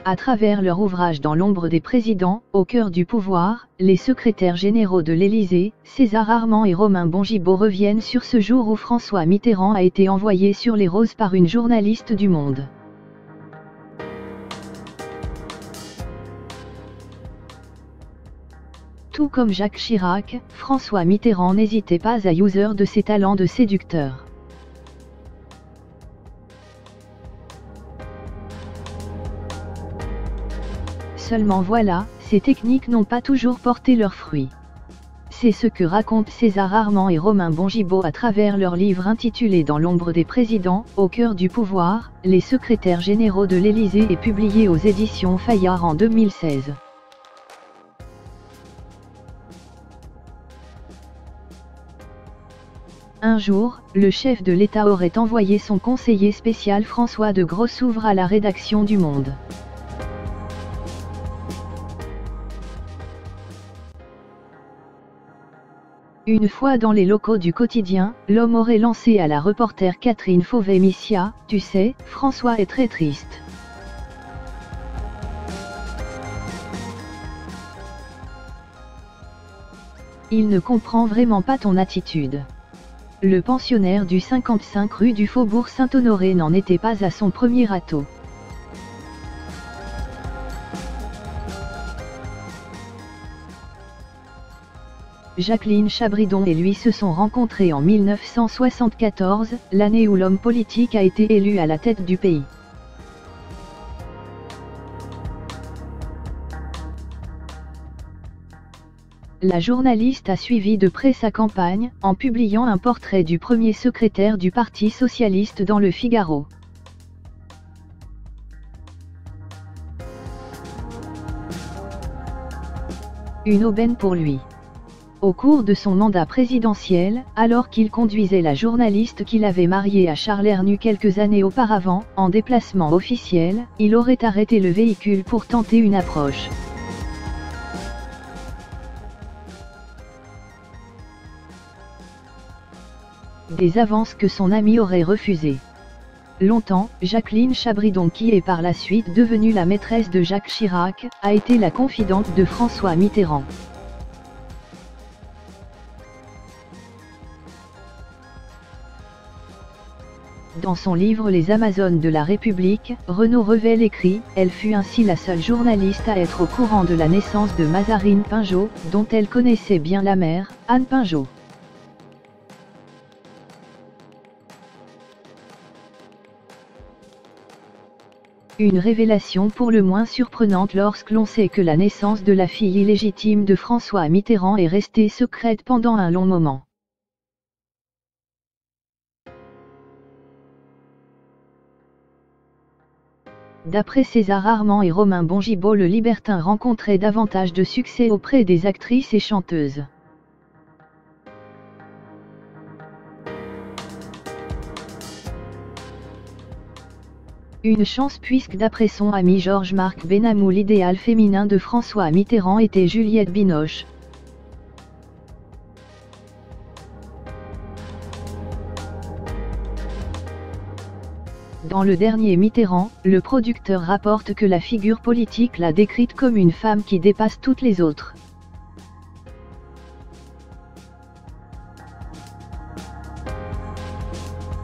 À travers leur ouvrage Dans l'ombre des présidents, au cœur du pouvoir, les secrétaires généraux de l'Élysée, César Armand et Romain Bongibaud reviennent sur ce jour où François Mitterrand a été envoyé sur les roses par une journaliste du Monde. Tout comme Jacques Chirac, François Mitterrand n'hésitait pas à user de ses talents de séducteur. Seulement voilà, ces techniques n'ont pas toujours porté leurs fruits. C'est ce que racontent César Armand et Romain Bongibaud à travers leur livre intitulé Dans l'ombre des présidents, au cœur du pouvoir, les secrétaires généraux de l'Élysée et publié aux éditions Fayard en 2016. Un jour, le chef de l'État aurait envoyé son conseiller spécial François de Grossouvre à la rédaction du Monde. Une fois dans les locaux du quotidien, l'homme aurait lancé à la reporter Catherine Fauvet-Missia, « Tu sais, François est très triste. Il ne comprend vraiment pas ton attitude. » Le pensionnaire du 55 rue du Faubourg Saint-Honoré n'en était pas à son premier râteau. Jacqueline Chabridon et lui se sont rencontrés en 1974, l'année où l'homme politique a été élu à la tête du pays. La journaliste a suivi de près sa campagne, en publiant un portrait du premier secrétaire du Parti socialiste dans Le Figaro. Une aubaine pour lui. Au cours de son mandat présidentiel, alors qu'il conduisait la journaliste qu'il avait mariée à Charles Hernu quelques années auparavant, en déplacement officiel, il aurait arrêté le véhicule pour tenter une approche. Des avances que son ami aurait refusées. Longtemps, Jacqueline Chabridon, qui est par la suite devenue la maîtresse de Jacques Chirac, a été la confidente de François Mitterrand. Dans son livre Les Amazones de la République, Renaud Revel écrit « Elle fut ainsi la seule journaliste à être au courant de la naissance de Mazarine Pinjot, dont elle connaissait bien la mère, Anne Pinjot. » Une révélation pour le moins surprenante lorsque l'on sait que la naissance de la fille illégitime de François Mitterrand est restée secrète pendant un long moment. D'après César Armand et Romain Bongibaud, le libertin rencontrait davantage de succès auprès des actrices et chanteuses. Une chance puisque d'après son ami Georges-Marc Benamou, l'idéal féminin de François Mitterrand était Juliette Binoche. Dans Le Dernier Mitterrand, le producteur rapporte que la figure politique l'a décrite comme une femme qui dépasse toutes les autres.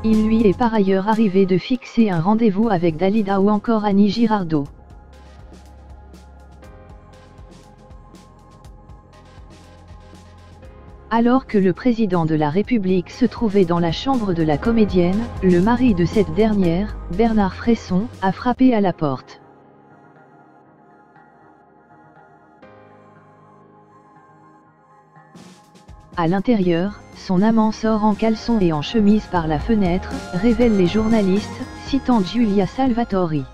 Il lui est par ailleurs arrivé de fixer un rendez-vous avec Dalida ou encore Annie Girardot. Alors que le président de la République se trouvait dans la chambre de la comédienne, le mari de cette dernière, Bernard Fresson, a frappé à la porte. À l'intérieur, son amant sort en caleçon et en chemise par la fenêtre, révèlent les journalistes, citant Giulia Salvatori.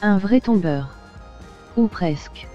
Un vrai tombeur. Ou presque.